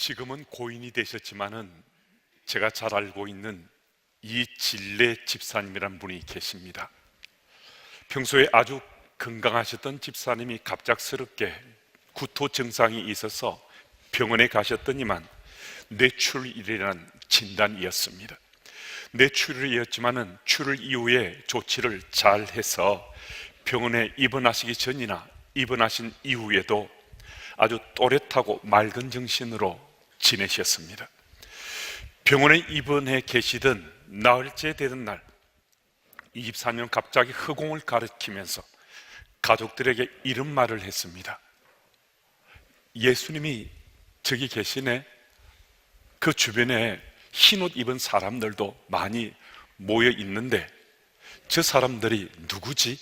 지금은 고인이 되셨지만은 제가 잘 알고 있는 이진례 집사님이란 분이 계십니다. 평소에 아주 건강하셨던 집사님이 갑작스럽게 구토 증상이 있어서 병원에 가셨더니만 뇌출혈이라는 진단이었습니다. 뇌출혈이었지만은 출혈 이후에 조치를 잘 해서 병원에 입원하시기 전이나 입원하신 이후에도 아주 또렷하고 맑은 정신으로 지내셨습니다. 병원에 입원해 계시던 나흘째 되던 날, 24년 갑자기 허공을 가리키면서 가족들에게 이런 말을 했습니다. 예수님이 저기 계시네. 그 주변에 흰옷 입은 사람들도 많이 모여 있는데 저 사람들이 누구지?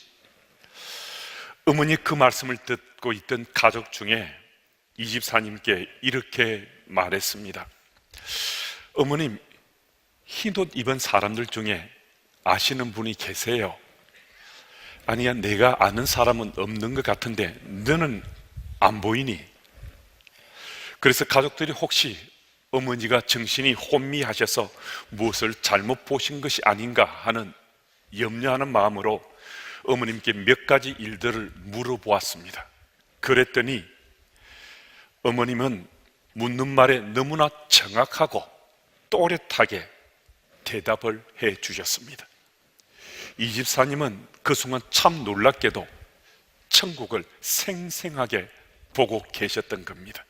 어머니 그 말씀을 듣고 있던 가족 중에 이 집사님께 이렇게 말했습니다. 어머님, 흰옷 입은 사람들 중에 아시는 분이 계세요? 아니야, 내가 아는 사람은 없는 것 같은데 너는 안 보이니? 그래서 가족들이 혹시 어머니가 정신이 혼미하셔서 무엇을 잘못 보신 것이 아닌가 하는 염려하는 마음으로 어머님께 몇 가지 일들을 물어보았습니다. 그랬더니 어머님은 묻는 말에 너무나 정확하고 또렷하게 대답을 해 주셨습니다. 이 집사님은 그 순간 참 놀랍게도 천국을 생생하게 보고 계셨던 겁니다.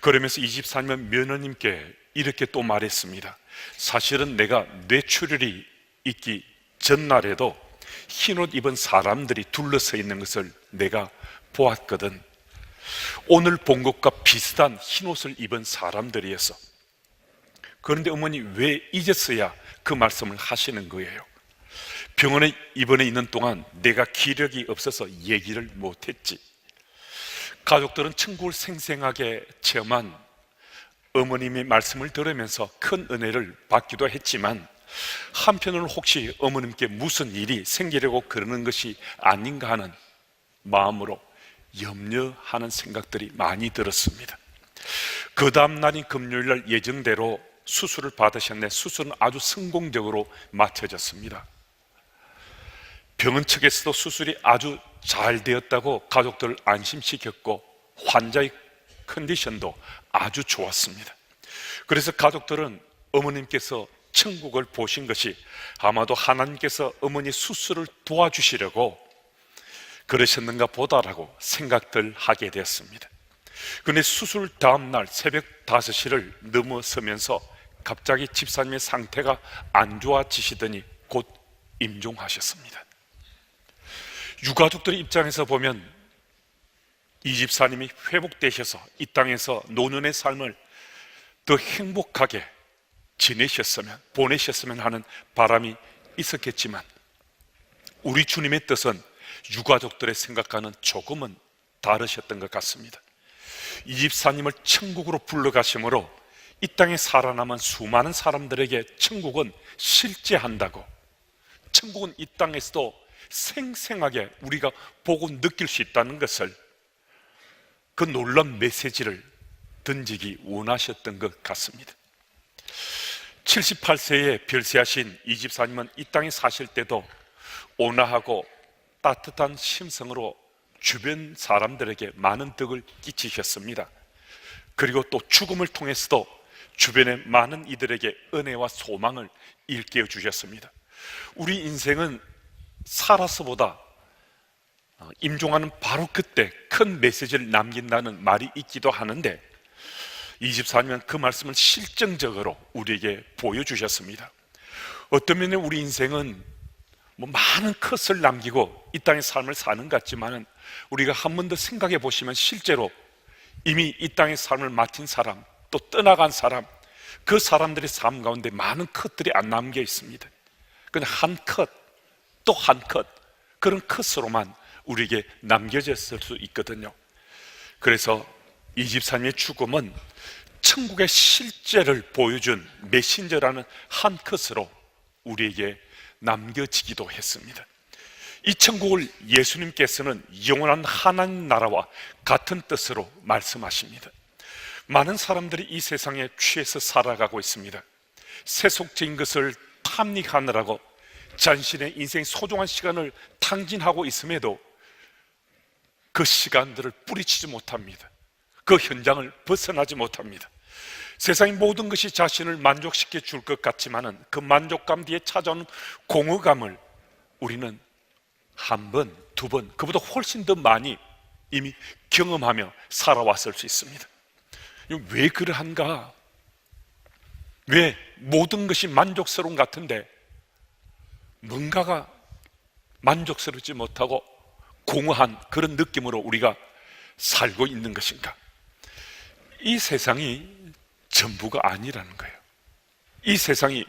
그러면서 이 집사님은 며느님께 이렇게 또 말했습니다. 사실은 내가 뇌출혈이 있기 전날에도 흰옷 입은 사람들이 둘러서 있는 것을 내가 보았거든. 오늘 본 것과 비슷한 흰옷을 입은 사람들이었어. 그런데 어머니 왜 이제서야 그 말씀을 하시는 거예요? 병원에 입원해 있는 동안 내가 기력이 없어서 얘기를 못했지. 가족들은 천국을 생생하게 체험한 어머님의 말씀을 들으면서 큰 은혜를 받기도 했지만 한편으로는 혹시 어머님께 무슨 일이 생기려고 그러는 것이 아닌가 하는 마음으로 염려하는 생각들이 많이 들었습니다. 그 다음 날인 금요일날 예정대로 수술을 받으셨는데 수술은 아주 성공적으로 마쳐졌습니다. 병원 측에서도 수술이 아주 잘 되었다고 가족들을 안심시켰고 환자의 컨디션도 아주 좋았습니다. 그래서 가족들은 어머님께서 천국을 보신 것이 아마도 하나님께서 어머니 수술을 도와주시려고 그러셨는가 보다라고 생각들 하게 되었습니다. 그런데 수술 다음 날 새벽 5시를 넘어서면서 갑자기 집사님의 상태가 안 좋아지시더니 곧 임종하셨습니다. 유가족들의 입장에서 보면 이 집사님이 회복되셔서 이 땅에서 노년의 삶을 더 행복하게 보내셨으면 하는 바람이 있었겠지만 우리 주님의 뜻은 유가족들의 생각과는 조금은 다르셨던 것 같습니다. 이 집사님을 천국으로 불러가심으로 이 땅에 살아남은 수많은 사람들에게 천국은 실제한다고, 천국은 이 땅에서도 생생하게 우리가 보고 느낄 수 있다는 것을, 그 놀라운 메시지를 던지기 원하셨던 것 같습니다. 78세에 별세하신 이 집사님은 이 땅에 사실 때도 온화하고 따뜻한 심성으로 주변 사람들에게 많은 덕을 끼치셨습니다. 그리고 또 죽음을 통해서도 주변의 많은 이들에게 은혜와 소망을 일깨워 주셨습니다. 우리 인생은 살아서보다 임종하는 바로 그때 큰 메시지를 남긴다는 말이 있기도 하는데 이 집사님은 그 말씀을 실증적으로 우리에게 보여주셨습니다. 어떤 면에 우리 인생은 많은 컷을 남기고 이 땅의 삶을 사는 것 같지만 우리가 한 번 더 생각해 보시면 실제로 이미 이 땅의 삶을 마친 사람, 또 떠나간 사람, 그 사람들의 삶 가운데 많은 컷들이 안 남겨 있습니다. 그냥 한 컷, 또 한 컷, 그런 컷으로만 우리에게 남겨졌을 수 있거든요. 그래서 이 집사님의 죽음은 천국의 실제를 보여준 메신저라는 한 컷으로 우리에게 남겨지기도 했습니다. 이 천국을 예수님께서는 영원한 하나님 나라와 같은 뜻으로 말씀하십니다. 많은 사람들이 이 세상에 취해서 살아가고 있습니다. 세속적인 것을 탐닉하느라고 자신의 인생 소중한 시간을 탕진하고 있음에도 그 시간들을 뿌리치지 못합니다. 그 현장을 벗어나지 못합니다. 세상의 모든 것이 자신을 만족시켜 줄 것 같지만은 그 만족감 뒤에 찾아오는 공허감을 우리는 한 번, 두 번, 그보다 훨씬 더 많이 이미 경험하며 살아왔을 수 있습니다. 왜 그러한가? 왜 모든 것이 만족스러운 것 같은데 뭔가가 만족스럽지 못하고 공허한 그런 느낌으로 우리가 살고 있는 것인가? 이 세상이 전부가 아니라는 거예요. 이 세상이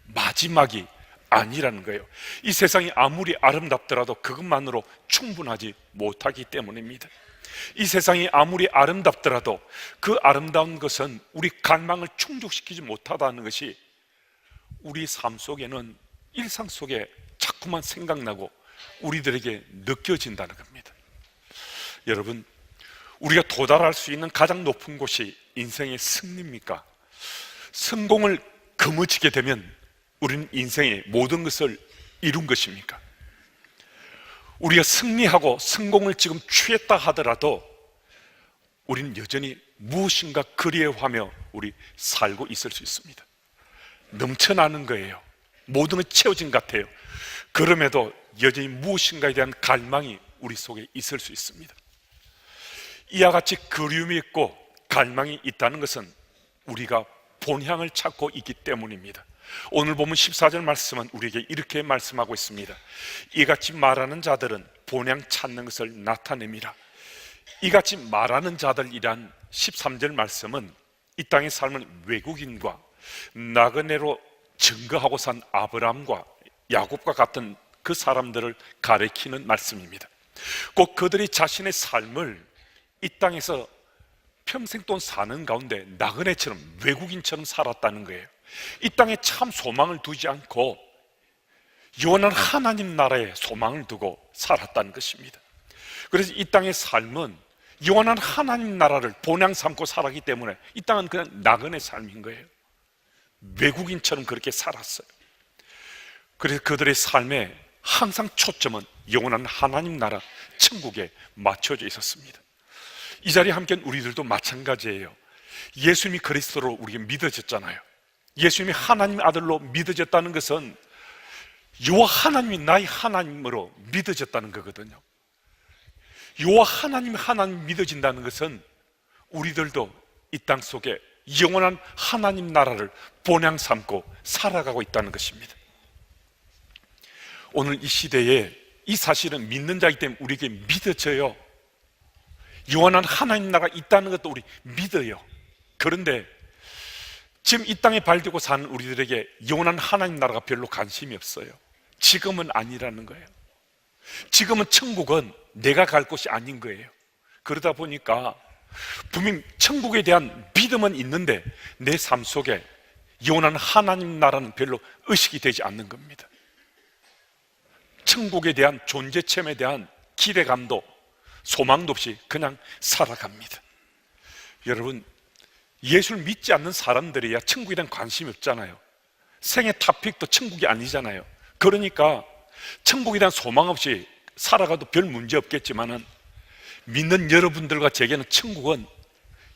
마지막이 아니라는 거예요. 이 세상이 아무리 아름답더라도 그것만으로 충분하지 못하기 때문입니다. 이 세상이 아무리 아름답더라도 그 아름다운 것은 우리 갈망을 충족시키지 못하다는 것이 우리 삶 속에는 일상 속에 자꾸만 생각나고 우리들에게 느껴진다는 겁니다. 여러분, 우리가 도달할 수 있는 가장 높은 곳이 인생의 승리입니까? 성공을 거머쥐게 되면 우리는 인생의 모든 것을 이룬 것입니까? 우리가 승리하고 성공을 지금 취했다 하더라도 우리는 여전히 무엇인가 그리워하며 우리 살고 있을 수 있습니다. 넘쳐나는 거예요. 모든 것 채워진 것 같아요. 그럼에도 여전히 무엇인가에 대한 갈망이 우리 속에 있을 수 있습니다. 이와 같이 그리움이 있고 갈망이 있다는 것은 우리가 본향을 찾고 있기 때문입니다. 오늘 보면 14절 말씀은 우리에게 이렇게 말씀하고 있습니다. 이같이 말하는 자들은 본향 찾는 것을 나타냅니다. 이같이 말하는 자들이란 13절 말씀은 이 땅의 삶을 외국인과 나그네로 증거하고 산 아브라함과 야곱과 같은 그 사람들을 가리키는 말씀입니다. 꼭 그들이 자신의 삶을 이 땅에서 평생 동안 사는 가운데 나그네처럼 외국인처럼 살았다는 거예요. 이 땅에 참 소망을 두지 않고 영원한 하나님 나라에 소망을 두고 살았다는 것입니다. 그래서 이 땅의 삶은 영원한 하나님 나라를 본향 삼고 살았기 때문에 이 땅은 그냥 나그네 삶인 거예요. 외국인처럼 그렇게 살았어요. 그래서 그들의 삶에 항상 초점은 영원한 하나님 나라 천국에 맞춰져 있었습니다. 이 자리에 함께한 우리들도 마찬가지예요. 예수님이 그리스도로 우리가 믿어졌잖아요. 예수님이 하나님의 아들로 믿어졌다는 것은 여호와 하나님이 나의 하나님으로 믿어졌다는 거거든요. 여호와 하나님 믿어진다는 것은 우리들도 이 땅 속에 영원한 하나님 나라를 본향 삼고 살아가고 있다는 것입니다. 오늘 이 시대에 이 사실은 믿는 자이기 때문에 우리에게 믿어져요. 영원한 하나님 나라가 있다는 것도 우리 믿어요. 그런데 지금 이 땅에 발디고 사는 우리들에게 영원한 하나님 나라가 별로 관심이 없어요. 지금은 아니라는 거예요. 지금은 천국은 내가 갈 곳이 아닌 거예요. 그러다 보니까 분명 천국에 대한 믿음은 있는데 내 삶 속에 영원한 하나님 나라는 별로 의식이 되지 않는 겁니다. 천국에 대한 존재체험에 대한 기대감도 소망도 없이 그냥 살아갑니다. 여러분, 예수를 믿지 않는 사람들이야 천국에 대한 관심이 없잖아요. 생애 탑픽도 천국이 아니잖아요. 그러니까 천국에 대한 소망 없이 살아가도 별 문제 없겠지만은 믿는 여러분들과 제게는 천국은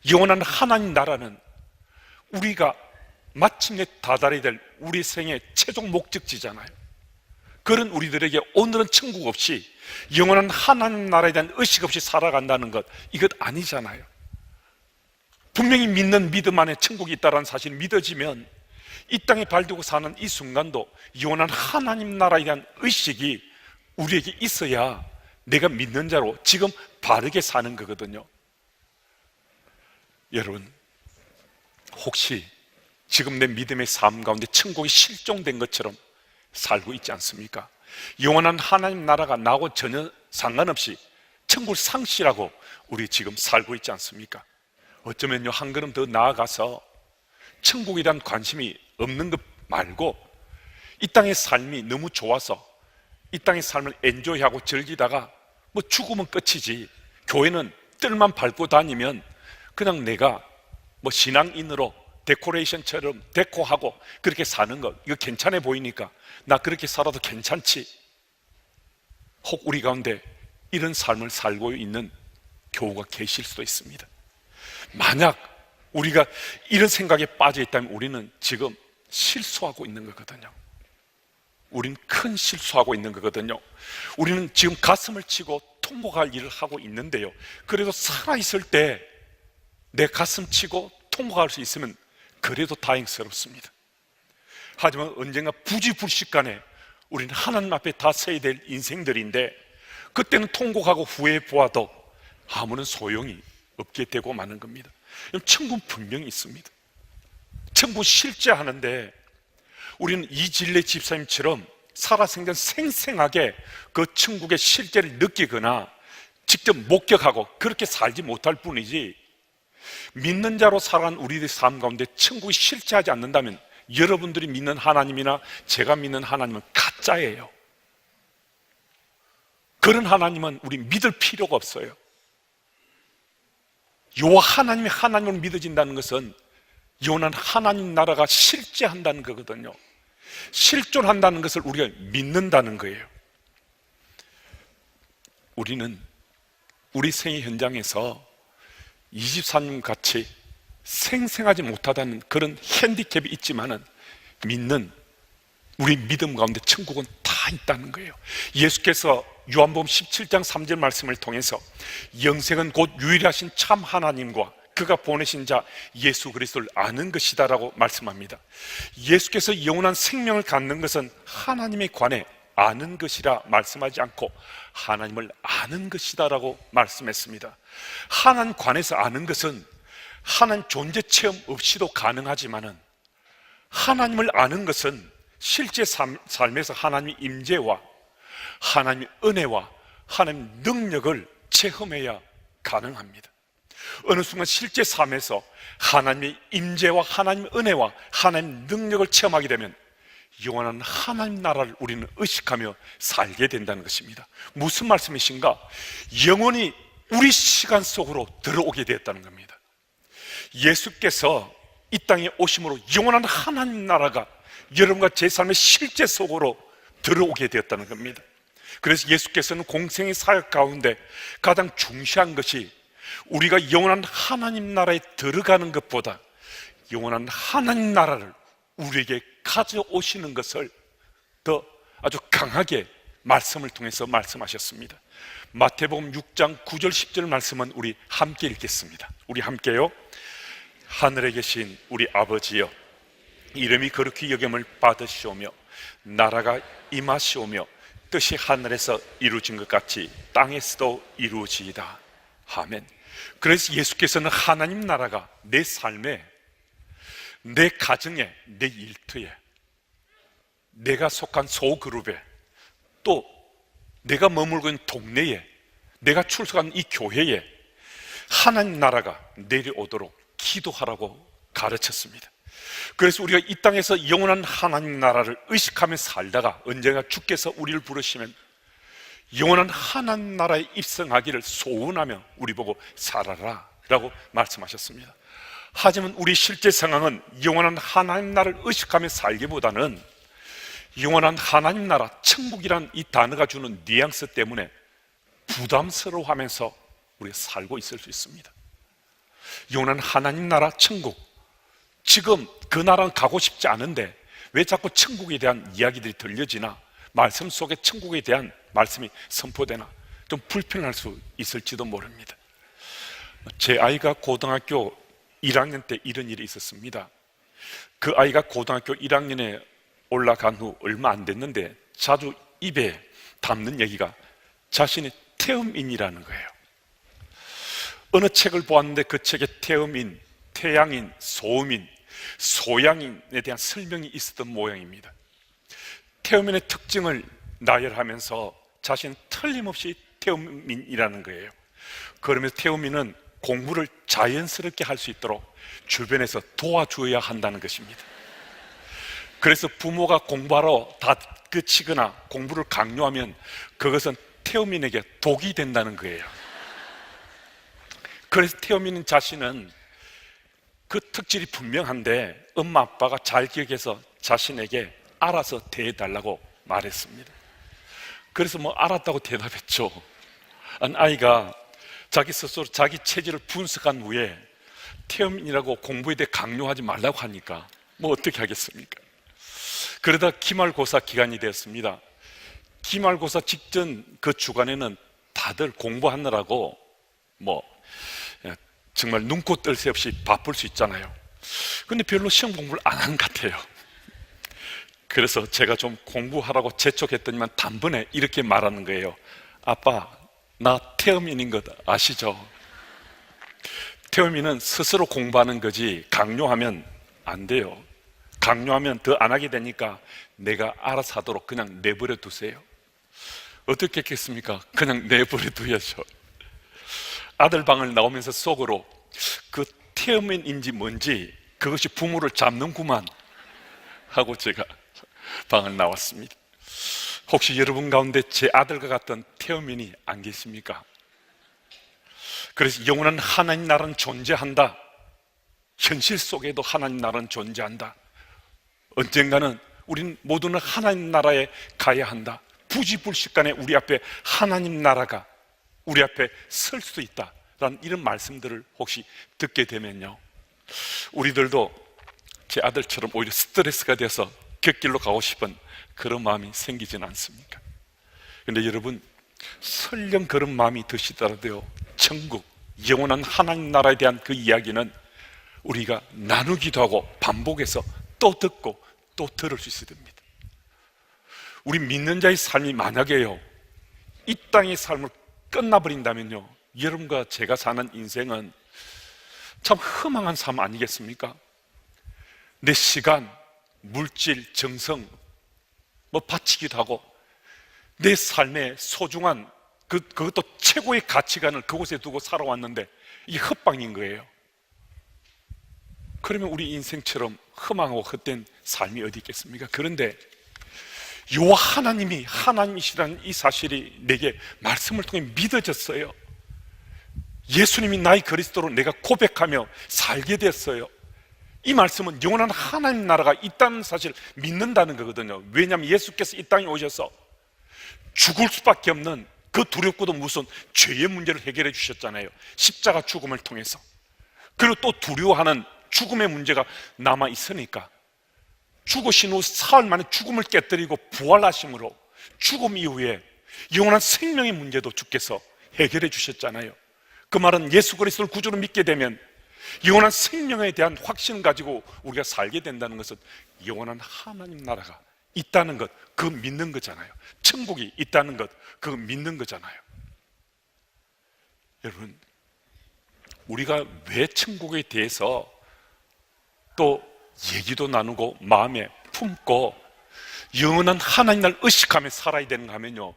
영원한 하나님 나라는 우리가 마침내 다다르게 될 우리 생의 최종 목적지잖아요. 그런 우리들에게 오늘은 천국 없이 영원한 하나님 나라에 대한 의식 없이 살아간다는 것, 이것 아니잖아요. 분명히 믿는 믿음 안에 천국이 있다는 사실이 믿어지면 이 땅에 발디고 사는 이 순간도 영원한 하나님 나라에 대한 의식이 우리에게 있어야 내가 믿는 자로 지금 바르게 사는 거거든요. 여러분, 혹시 지금 내 믿음의 삶 가운데 천국이 실종된 것처럼 살고 있지 않습니까? 영원한 하나님 나라가 나하고 전혀 상관없이 천국을 상실하고 우리 지금 살고 있지 않습니까? 어쩌면요, 한 걸음 더 나아가서 천국에 대한 관심이 없는 것 말고 이 땅의 삶이 너무 좋아서 이 땅의 삶을 엔조이하고 즐기다가 죽으면 끝이지, 교회는 뜰만 밟고 다니면 그냥 내가 뭐 신앙인으로 데코레이션처럼 데코하고 그렇게 사는 거, 이거 괜찮아 보이니까 나 그렇게 살아도 괜찮지. 혹 우리 가운데 이런 삶을 살고 있는 교우가 계실 수도 있습니다. 만약 우리가 이런 생각에 빠져 있다면 우리는 지금 실수하고 있는 거거든요. 우리는 큰 실수하고 있는 거거든요. 우리는 지금 가슴을 치고 통곡할 일을 하고 있는데요, 그래도 살아있을 때 내 가슴 치고 통곡할 수 있으면 그래도 다행스럽습니다. 하지만 언젠가 부지불식간에 우리는 하나님 앞에 다 서야 될 인생들인데, 그때는 통곡하고 후회해 보아도 아무런 소용이 없게 되고 마는 겁니다. 천국은 분명히 있습니다. 천국 실제 하는데 우리는 이진래 집사님처럼 살아생전 생생하게 그 천국의 실제를 느끼거나 직접 목격하고 그렇게 살지 못할 뿐이지, 믿는 자로 살아간 우리들의 삶 가운데 천국이 실제하지 않는다면 여러분들이 믿는 하나님이나 제가 믿는 하나님은 가짜예요. 그런 하나님은 우리 믿을 필요가 없어요. 요 하나님이 하나님으로 믿어진다는 것은 영원한 하나님 나라가 실제한다는 거거든요. 실존한다는 것을 우리가 믿는다는 거예요. 우리는 우리 생애 현장에서 24님 같이 생생하지 못하다는 그런 핸디캡이 있지만은 믿는 우리 믿음 가운데 천국은 다 있다는 거예요. 예수께서 요한복음 17장 3절 말씀을 통해서 영생은 곧 유일하신 참 하나님과 그가 보내신 자 예수 그리스도를 아는 것이다 라고 말씀합니다. 예수께서 영원한 생명을 갖는 것은 하나님에 관해 아는 것이라 말씀하지 않고 하나님을 아는 것이다 라고 말씀했습니다. 하나님 관해서 아는 것은 하나님 존재 체험 없이도 가능하지만은, 하나님을 아는 것은 실제 삶에서 하나님의 임재와 하나님의 은혜와 하나님의 능력을 체험해야 가능합니다. 어느 순간 실제 삶에서 하나님의 임재와 하나님의 은혜와 하나님의 능력을 체험하게 되면 영원한 하나님 나라를 우리는 의식하며 살게 된다는 것입니다. 무슨 말씀이신가? 영원히 우리 시간 속으로 들어오게 되었다는 겁니다. 예수께서 이 땅에 오심으로 영원한 하나님 나라가 여러분과 제 삶의 실제 속으로 들어오게 되었다는 겁니다. 그래서 예수께서는 공생의 사역 가운데 가장 중시한 것이 우리가 영원한 하나님 나라에 들어가는 것보다 영원한 하나님 나라를 우리에게 가져오시는 것을 더 아주 강하게 말씀을 통해서 말씀하셨습니다. 마태복음 6장 9절 10절 말씀은 우리 함께 읽겠습니다. 우리 함께요. 하늘에 계신 우리 아버지여, 이름이 거룩히 여김을 받으시오며 나라가 임하시오며 뜻이 하늘에서 이루어진 것 같이 땅에서도 이루어지이다. 아멘. 그래서 예수께서는 하나님 나라가 내 삶에, 내 가정에, 내 일터에, 내가 속한 소그룹에, 또 내가 머물고 있는 동네에, 내가 출석하는 이 교회에 하나님 나라가 내려오도록 기도하라고 가르쳤습니다. 그래서 우리가 이 땅에서 영원한 하나님 나라를 의식하며 살다가 언젠가 주께서 우리를 부르시면 영원한 하나님 나라에 입성하기를 소원하며 우리 보고 살아라 라고 말씀하셨습니다. 하지만 우리 실제 상황은 영원한 하나님 나라를 의식하며 살기보다는 영원한 하나님 나라, 천국이란 이 단어가 주는 뉘앙스 때문에 부담스러워하면서 우리가 살고 있을 수 있습니다. 영원한 하나님 나라, 천국, 지금 그 나라는 가고 싶지 않은데 왜 자꾸 천국에 대한 이야기들이 들려지나, 말씀 속에 천국에 대한 말씀이 선포되나 좀 불편할 수 있을지도 모릅니다. 제 아이가 고등학교 1학년 때 이런 일이 있었습니다. 그 아이가 고등학교 1학년에 올라간 후 얼마 안 됐는데 자주 입에 담는 얘기가 자신의 태음인이라는 거예요. 어느 책을 보았는데 그 책에 태음인, 태양인, 소음인, 소양인에 대한 설명이 있었던 모양입니다. 태음인의 특징을 나열하면서 자신은 틀림없이 태음인이라는 거예요. 그러면서 태음인은 공부를 자연스럽게 할 수 있도록 주변에서 도와줘야 한다는 것입니다. 그래서 부모가 공부하러 다그치거나 공부를 강요하면 그것은 태음인에게 독이 된다는 거예요. 그래서 태음인 자신은 그 특질이 분명한데 엄마 아빠가 잘 기억해서 자신에게 알아서 대해달라고 말했습니다. 그래서 뭐 알았다고 대답했죠. 아이가 자기 스스로 자기 체질을 분석한 후에 태음인이라고 공부에 대해 강요하지 말라고 하니까 뭐 어떻게 하겠습니까? 그러다 기말고사 기간이 되었습니다. 기말고사 직전 그 주간에는 다들 공부하느라고 뭐 정말 눈코 뜰 새 없이 바쁠 수 있잖아요. 근데 별로 시험 공부를 안 한 것 같아요. 그래서 제가 좀 공부하라고 재촉했더니만 단번에 이렇게 말하는 거예요. 아빠, 나 태음인인 것 아시죠? 태음인은 스스로 공부하는 거지 강요하면 안 돼요. 강요하면 더 안 하게 되니까 내가 알아서 하도록 그냥 내버려 두세요. 어떻게 했겠습니까? 그냥 내버려 두야죠. 아들 방을 나오면서 속으로 그 태음인인지 뭔지 그것이 부모를 잡는구만 하고 제가 방을 나왔습니다. 혹시 여러분 가운데 제 아들과 같은 태음인이 안 계십니까? 그래서 영원한 하나님 나라는 존재한다. 현실 속에도 하나님 나라는 존재한다. 언젠가는 우린 모두는 하나님 나라에 가야 한다. 부지불식간에 우리 앞에 하나님 나라가 우리 앞에 설 수 있다라는 이런 말씀들을 혹시 듣게 되면요, 우리들도 제 아들처럼 오히려 스트레스가 돼서 곁길로 가고 싶은 그런 마음이 생기지는 않습니까? 그런데 여러분, 설령 그런 마음이 드시더라도요, 천국, 영원한 하나님 나라에 대한 그 이야기는 우리가 나누기도 하고 반복해서 또 듣고 또 들을 수 있어야 됩니다. 우리 믿는 자의 삶이 만약에요, 이 땅의 삶을 끝나버린다면요, 여러분과 제가 사는 인생은 참 허망한 삶 아니겠습니까? 내 시간, 물질, 정성 뭐 바치기도 하고 내 삶의 소중한 그것도 최고의 가치관을 그곳에 두고 살아왔는데 이게 헛방인 거예요. 그러면 우리 인생처럼 허망하고 헛된 삶이 어디 있겠습니까? 그런데 여호와 하나님이 하나님이시라는 이 사실이 내게 말씀을 통해 믿어졌어요. 예수님이 나의 그리스도로 내가 고백하며 살게 됐어요. 이 말씀은 영원한 하나님 나라가 있다는 사실을 믿는다는 거거든요. 왜냐하면 예수께서 이 땅에 오셔서 죽을 수밖에 없는 그 두렵고도 무서운 죄의 문제를 해결해 주셨잖아요. 십자가 죽음을 통해서. 그리고 또 두려워하는 죽음의 문제가 남아 있으니까 죽으신 후 사흘 만에 죽음을 깨뜨리고 부활하심으로 죽음 이후에 영원한 생명의 문제도 주께서 해결해 주셨잖아요. 그 말은 예수 그리스도를 구주로 믿게 되면 영원한 생명에 대한 확신을 가지고 우리가 살게 된다는 것은 영원한 하나님 나라가 있다는 것, 그거 믿는 거잖아요. 천국이 있다는 것, 그거 믿는 거잖아요. 여러분, 우리가 왜 천국에 대해서 또 얘기도 나누고 마음에 품고 영원한 하나님 나라를 의식하며 살아야 되는가 하면요,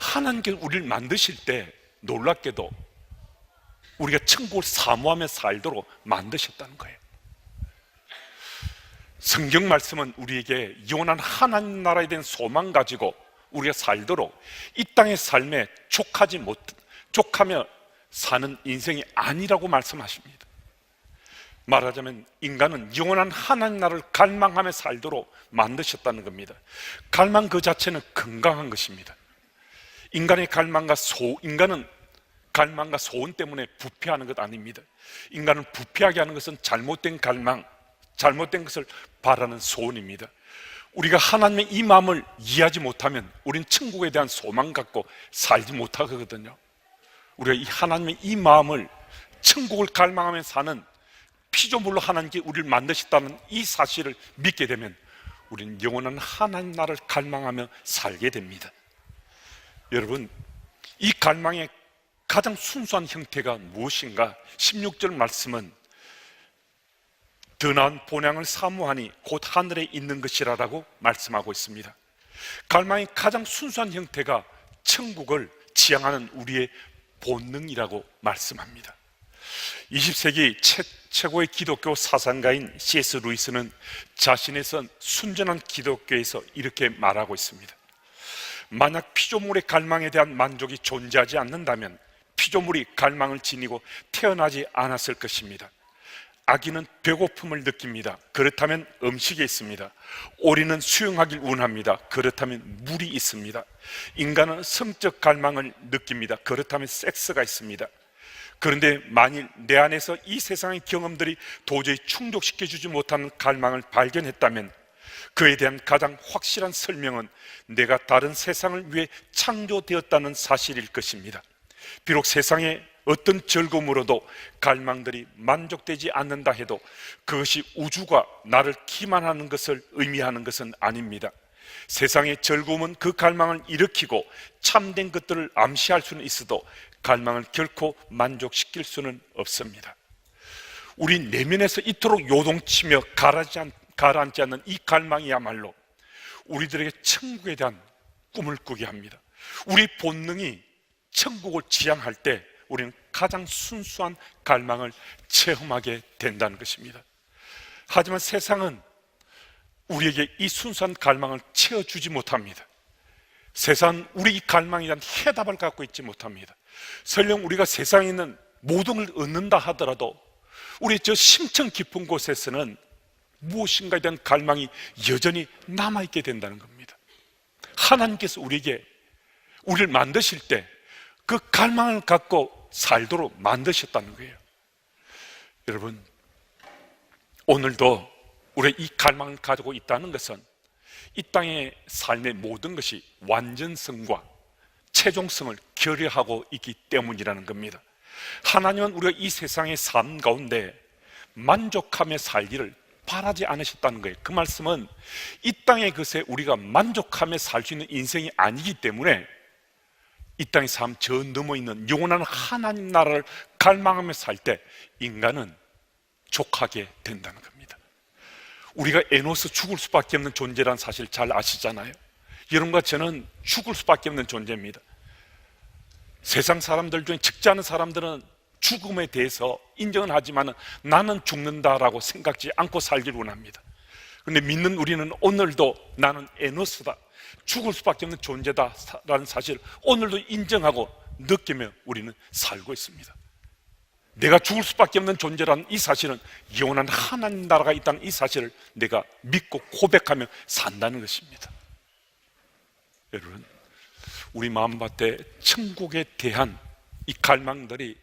하나님께서 우리를 만드실 때 놀랍게도 우리가 천국을 사모하며 살도록 만드셨다는 거예요. 성경 말씀은 우리에게 영원한 하나님 나라에 대한 소망 가지고 우리가 살도록 이 땅의 삶에 족하며 사는 인생이 아니라고 말씀하십니다. 말하자면 인간은 영원한 하나님 나라를 갈망하며 살도록 만드셨다는 겁니다. 갈망 그 자체는 건강한 것입니다. 인간은 갈망과 소원 때문에 부패하는 것 아닙니다. 인간을 부패하게 하는 것은 잘못된 갈망, 잘못된 것을 바라는 소원입니다. 우리가 하나님의 이 마음을 이해하지 못하면 우리는 천국에 대한 소망 갖고 살지 못하거든요. 우리가 이 하나님의 이 마음을, 천국을 갈망하며 사는 피조물로 하나님께 우리를 만드셨다는 이 사실을 믿게 되면 우리는 영원한 하나님 나라를 갈망하며 살게 됩니다. 여러분, 이 갈망의 가장 순수한 형태가 무엇인가? 16절 말씀은 더 나은 본향을 사모하니 곧 하늘에 있는 것이라고 말씀하고 있습니다. 갈망의 가장 순수한 형태가 천국을 지향하는 우리의 본능이라고 말씀합니다. 20세기 최고의 기독교 사상가인 C.S. 루이스는 자신의 선 순전한 기독교에서 이렇게 말하고 있습니다. 만약 피조물의 갈망에 대한 만족이 존재하지 않는다면 피조물이 갈망을 지니고 태어나지 않았을 것입니다. 아기는 배고픔을 느낍니다. 그렇다면 음식이 있습니다. 오리는 수영하길 원합니다. 그렇다면 물이 있습니다. 인간은 성적 갈망을 느낍니다. 그렇다면 섹스가 있습니다. 그런데 만일 내 안에서 이 세상의 경험들이 도저히 충족시켜주지 못하는 갈망을 발견했다면 그에 대한 가장 확실한 설명은 내가 다른 세상을 위해 창조되었다는 사실일 것입니다. 비록 세상의 어떤 즐거움으로도 갈망들이 만족되지 않는다 해도 그것이 우주가 나를 기만하는 것을 의미하는 것은 아닙니다. 세상의 즐거움은 그 갈망을 일으키고 참된 것들을 암시할 수는 있어도 갈망을 결코 만족시킬 수는 없습니다. 우리 내면에서 이토록 요동치며 가라앉지 않는 이 갈망이야말로 우리들에게 천국에 대한 꿈을 꾸게 합니다. 우리 본능이 천국을 지향할 때 우리는 가장 순수한 갈망을 체험하게 된다는 것입니다. 하지만 세상은 우리에게 이 순수한 갈망을 채워주지 못합니다. 세상은 우리 이 갈망에 대한 해답을 갖고 있지 못합니다. 설령 우리가 세상에 있는 모든 걸 얻는다 하더라도 우리 저 심층 깊은 곳에서는 무엇인가에 대한 갈망이 여전히 남아있게 된다는 겁니다. 하나님께서 우리를 만드실 때 그 갈망을 갖고 살도록 만드셨다는 거예요. 여러분, 오늘도 우리가 이 갈망을 가지고 있다는 것은 이 땅의 삶의 모든 것이 완전성과 최종성을 결여하고 있기 때문이라는 겁니다. 하나님은 우리가 이 세상의 삶 가운데 만족하며 살기를 바라지 않으셨다는 거예요. 그 말씀은 이 땅의 것에 우리가 만족하며 살 수 있는 인생이 아니기 때문에 이 땅의 삶 저 넘어 있는 영원한 하나님 나라를 갈망하며 살 때 인간은 족하게 된다는 겁니다. 우리가 에노스 죽을 수밖에 없는 존재라는 사실 잘 아시잖아요. 여러분과 저는 죽을 수밖에 없는 존재입니다. 세상 사람들 중에 죽지 않은 사람들은 죽음에 대해서 인정은 하지만 나는 죽는다라고 생각지 않고 살기를 원합니다. 그런데 믿는 우리는 오늘도 나는 에노스다, 죽을 수밖에 없는 존재다라는 사실을 오늘도 인정하고 느끼며 우리는 살고 있습니다. 내가 죽을 수밖에 없는 존재라는 이 사실은 영원한 하나님 나라가 있다는 이 사실을 내가 믿고 고백하며 산다는 것입니다. 여러분, 우리 마음밭에 천국에 대한 이 갈망들이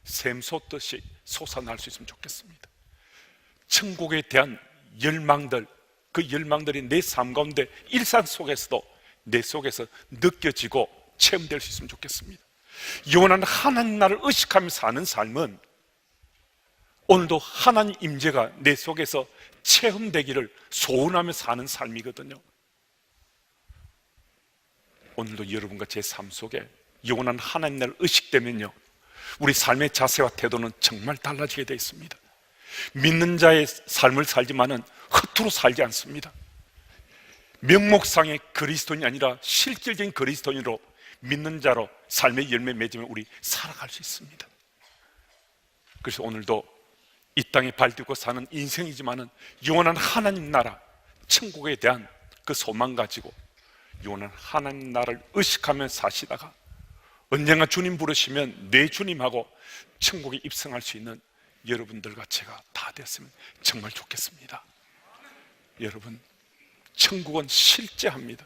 샘솟듯이 솟아날 수 있으면 좋겠습니다. 천국에 대한 열망들, 그 열망들이 내 삶 가운데 일상 속에서도 내 속에서 느껴지고 체험될 수 있으면 좋겠습니다. 영원한 하나님 나라를 의식하며 사는 삶은 오늘도 하나님 임재가 내 속에서 체험되기를 소원하며 사는 삶이거든요. 오늘도 여러분과 제 삶 속에 영원한 하나님 나라를 의식되면요, 우리 삶의 자세와 태도는 정말 달라지게 되어 있습니다. 믿는 자의 삶을 살지만은 허투루 살지 않습니다. 명목상의 그리스도인이 아니라 실질적인 그리스도인으로 믿는 자로 삶의 열매 맺으면 우리 살아갈 수 있습니다. 그래서 오늘도 이 땅에 발디고 사는 인생이지만은 영원한 하나님 나라, 천국에 대한 그 소망 가지고 영원한 하나님 나라를 의식하며 사시다가 언젠가 주님 부르시면 내 주님하고 천국에 입성할 수 있는 여러분들과 제가 다 됐으면 정말 좋겠습니다. 여러분, 천국은 실제합니다.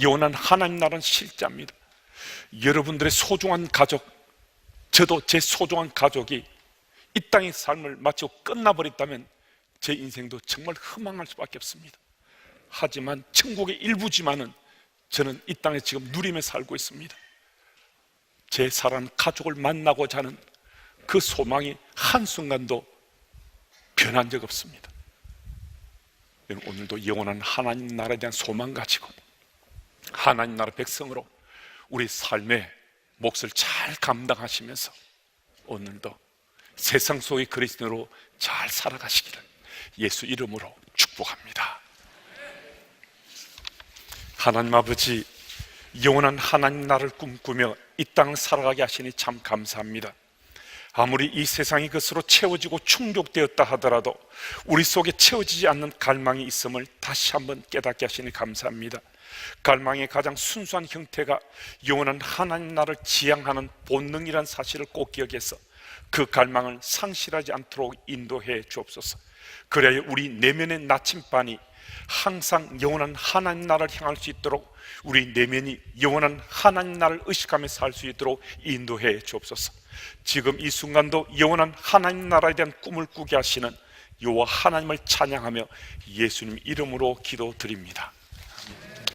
영원한 하나님 나라는 실제합니다. 여러분들의 소중한 가족, 저도 제 소중한 가족이 이 땅의 삶을 마치고 끝나버렸다면 제 인생도 정말 허망할 수밖에 없습니다. 하지만 천국의 일부지만은 저는 이 땅에 지금 누리며 살고 있습니다. 제 사랑하는 가족을 만나고자 하는 그 소망이 한순간도 변한 적 없습니다. 오늘도 영원한 하나님 나라에 대한 소망 가지고 하나님 나라 백성으로 우리 삶의 몫을 잘 감당하시면서 오늘도 세상 속의 그리스도로 잘 살아가시기를 예수 이름으로 축복합니다. 하나님 아버지, 영원한 하나님 나라를 꿈꾸며 이 땅을 살아가게 하시니 참 감사합니다. 아무리 이 세상이 것으로 채워지고 충족되었다 하더라도 우리 속에 채워지지 않는 갈망이 있음을 다시 한번 깨닫게 하시니 감사합니다. 갈망의 가장 순수한 형태가 영원한 하나님 나라를 지향하는 본능이란 사실을 꼭 기억해서 그 갈망을 상실하지 않도록 인도해 주옵소서. 그래야 우리 내면의 나침반이 항상 영원한 하나님 나라를 향할 수 있도록, 우리 내면이 영원한 하나님 나라를 의식하며 살 수 있도록 인도해 주옵소서. 지금 이 순간도 영원한 하나님 나라에 대한 꿈을 꾸게 하시는 여호와 하나님을 찬양하며 예수님 이름으로 기도드립니다.